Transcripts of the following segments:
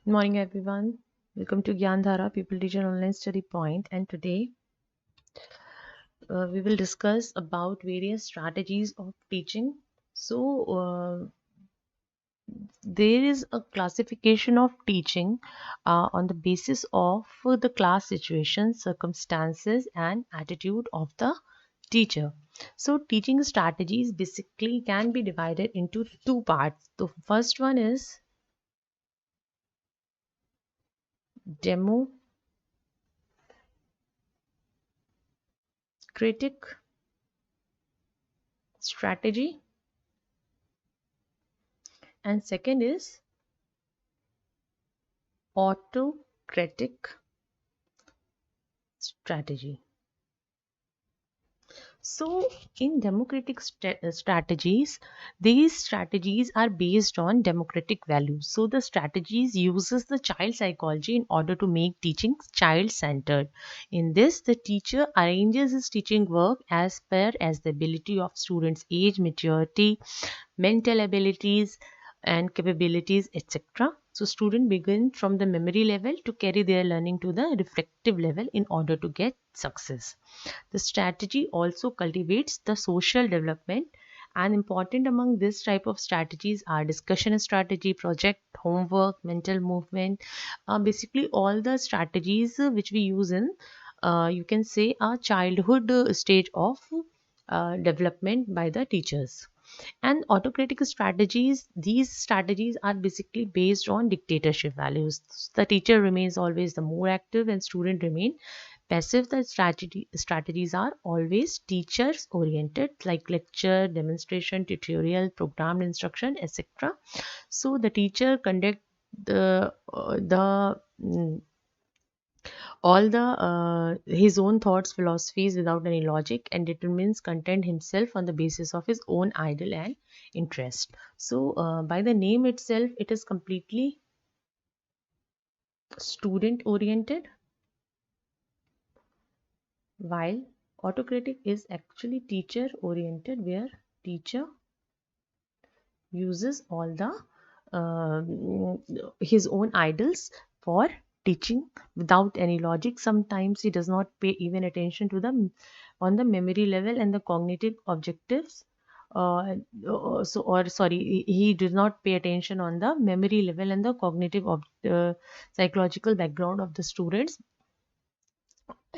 Good morning, everyone. Welcome to Gyandhara People Teacher Online Study Point. And today we will discuss about various strategies of teaching. So there is a classification of teaching on the basis of the class situation, circumstances, and attitude of the teacher. So teaching strategies basically can be divided into two parts. The first one is democratic strategy, and second is autocratic strategy. So, in democratic strategies, these strategies are based on democratic values. So, the strategies uses the child psychology in order to make teaching child-centered. In this, the teacher arranges his teaching work as per as the ability of students' age, maturity, mental abilities, and capabilities, etc. So, students begin from the memory level to carry their learning to the reflective level in order to get success. The strategy also cultivates the social development, and important among this type of strategies are discussion strategy, project, homework, mental movement. Basically, all the strategies which we use in, you can say, a childhood stage of development by the teachers. And autocratic strategies, these strategies are basically based on dictatorship values. The teacher remains always the more active and student remain passive. The strategies are always teachers oriented, like lecture, demonstration, tutorial, programmed instruction, etc. So the teacher conduct the all the his own thoughts, philosophies without any logic, and determines content himself on the basis of his own ideal and interest. So by the name itself, it is completely student oriented, while autocratic is actually teacher oriented, where teacher uses all the his own idols for teaching without any logic. Sometimes he does not pay even attention to them on the memory level and the cognitive objectives. So or sorry, he does not pay attention on the memory level and the cognitive psychological background of the students,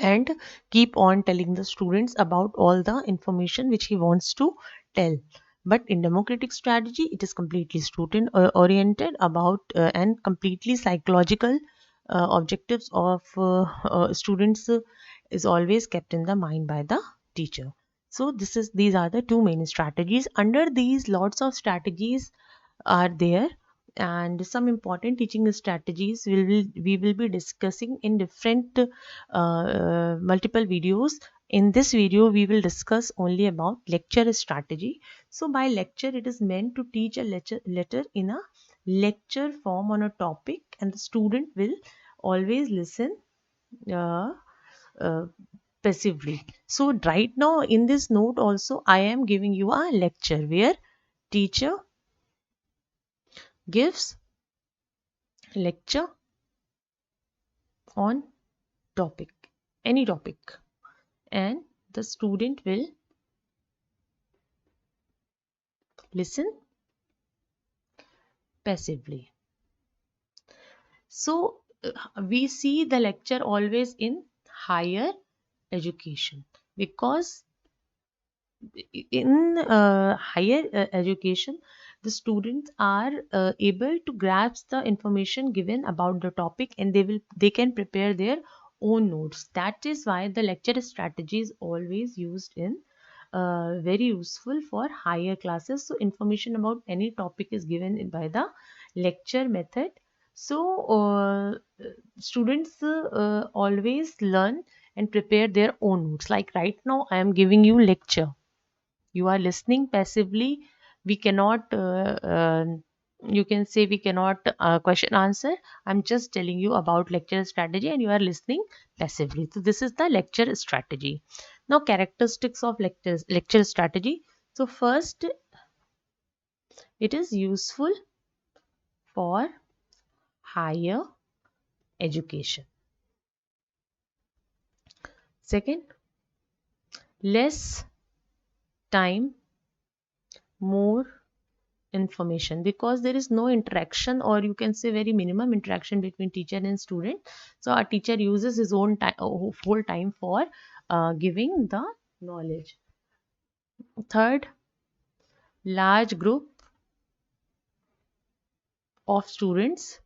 and keep on telling the students about all the information which he wants to tell. But in democratic strategy, it is completely student oriented about and completely psychological objectives of students is always kept in the mind by the teacher. So these are the two main strategies. Under these, lots of strategies are there, and some important teaching strategies we will be discussing in different multiple videos. In this video, we will discuss only about lecture strategy. So by lecture, it is meant to teach a letter in a lecture form on a topic, and the student will always listen uh, uh, passively. So right now in this note also, I am giving you a lecture where teacher gives lecture on topic, any topic, and the student will listen passively. So we see the lecture always in higher education, because in higher education, the students are able to grasp the information given about the topic, and they can prepare their own notes. That is why the lecture strategy is always used in very useful for higher classes. So information about any topic is given by the lecture method. So students always learn and prepare their own notes. Like right now, I am giving you lecture, you are listening passively. We cannot you can say we cannot question answer. I'm just telling you about lecture strategy, and you are listening passively. So this is the lecture strategy. Now, characteristics of lecture strategy. So first, it is useful for higher education. Second, less time, more information, because there is no interaction, or you can say very minimum interaction between teacher and student. So a teacher uses his own time, whole time for giving the knowledge. Third, large group of students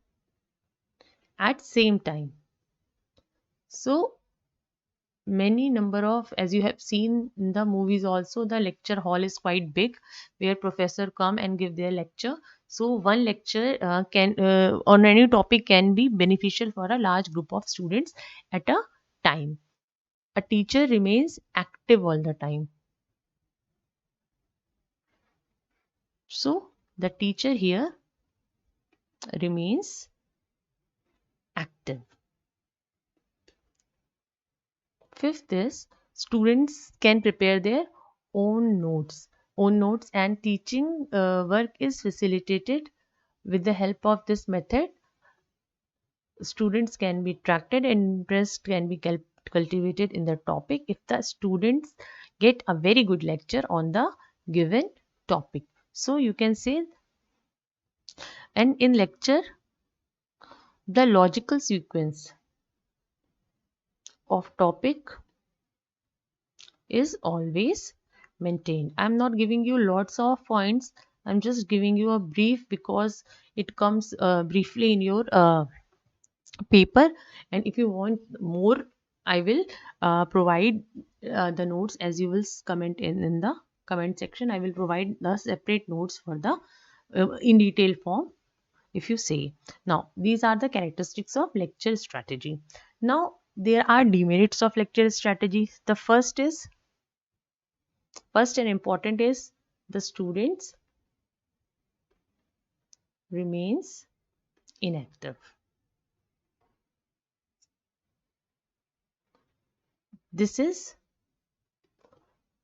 at same time. So many number of, as you have seen in the movies also, the lecture hall is quite big where professor come and give their lecture. So one lecture can on any topic can be beneficial for a large group of students at a time. A teacher remains active all the time. So the teacher here remains active. Fifth is students can prepare their own notes. And teaching work is facilitated with the help of this method. Students can be attracted and interest can be cultivated in the topic if the students get a very good lecture on the given topic. So you can say, and in lecture, the logical sequence of topic is always maintained. I'm not giving you lots of points. I'm just giving you a brief because it comes briefly in your paper. And if you want more, I will provide the notes, as you will comment in the comment section. I will provide the separate notes for the in detail form if you say. Now these are the characteristics of lecture strategy. Now there are demerits of lecture strategy. The first and important is the students remains inactive. This is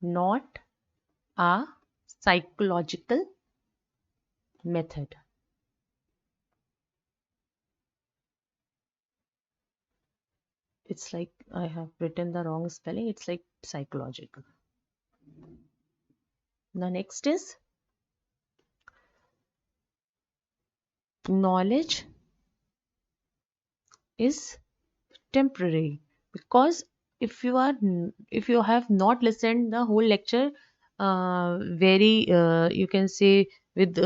not a psychological method. It's like I have written the wrong spelling. It's like psychological. The next is knowledge is temporary, because if you have not listened the whole lecture very you can say with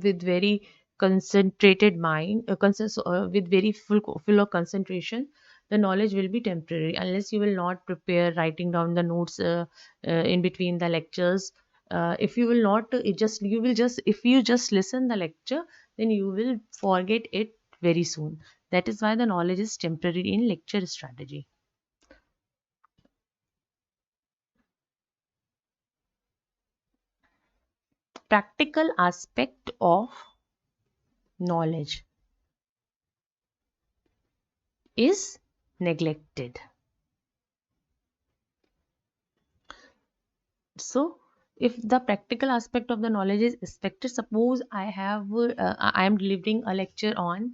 with very concentrated mind, with very full of concentration, the knowledge will be temporary unless you will not prepare writing down the notes in between the lectures. If you will not it just you will just if you just listen the lecture, then you will forget it very soon. That is why the knowledge is temporary in lecture strategy. Practical aspect of knowledge is neglected. So if the practical aspect of the knowledge is expected, suppose I am delivering a lecture on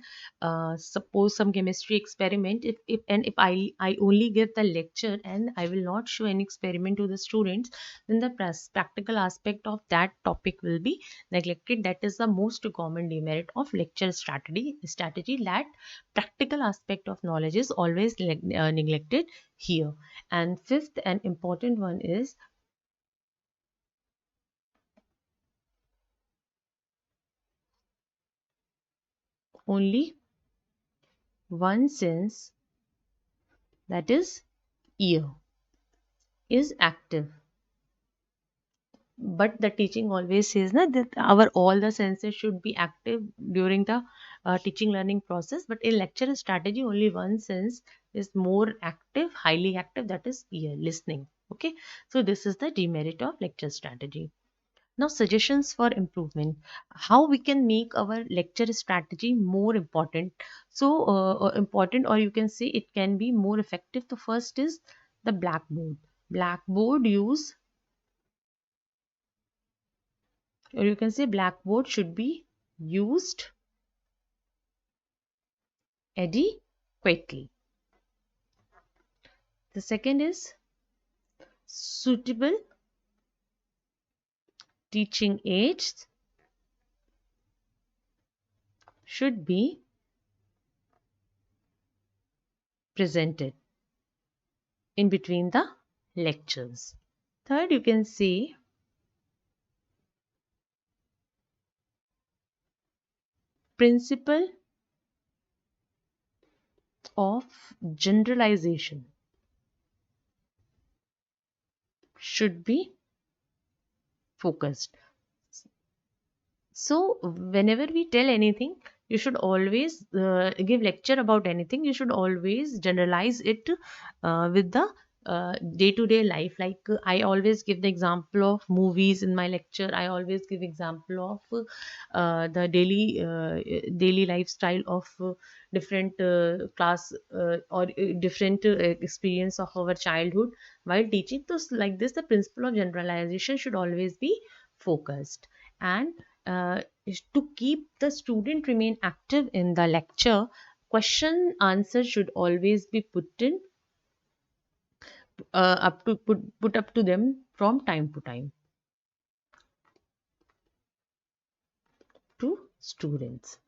suppose some chemistry experiment. If I only give the lecture and I will not show any experiment to the students, then the practical aspect of that topic will be neglected. That is the most common demerit of lecture strategy, that practical aspect of knowledge is always neglected here. And fifth and important one is only one sense, that is ear, is active. But the teaching always says that our all the senses should be active during the teaching learning process. But in lecture strategy, only one sense is more active, highly active, that is ear, listening. Okay, so this is the demerit of lecture strategy. Now, suggestions for improvement. How we can make our lecture strategy more important. So, important, or you can say it can be more effective. The first is the blackboard. Blackboard use, or you can say blackboard should be used adequately. The second is suitable teaching aids should be presented in between the lectures. Third, you can say principle of generalization should be focused. So, whenever we tell anything, you should always give lecture about anything. You should always generalize it with the day-to-day life. Like I always give the example of movies in my lecture. I always give example of the daily lifestyle of different class or different experience of our childhood while teaching. So, like this, the principle of generalization should always be focused. And is to keep the student remain active in the lecture, question answer should always be put up to them from time to time to students.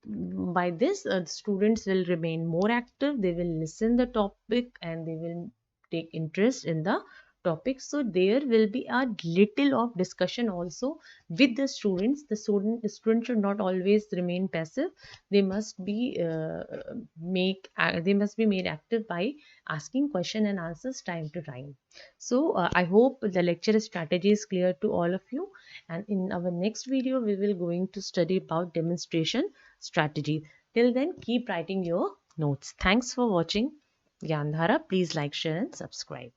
By this, students will remain more active, they will listen the topic and they will take interest in the topic. So there will be a little of discussion also with the students. The student should not always remain passive. They must be they must be made active by asking question and answers time to time. So I hope the lecture strategy is clear to all of you, and in our next video we will going to study about demonstration strategy. Till then, keep writing your notes. Thanks for watching Gyandhara. Please like, share, and subscribe.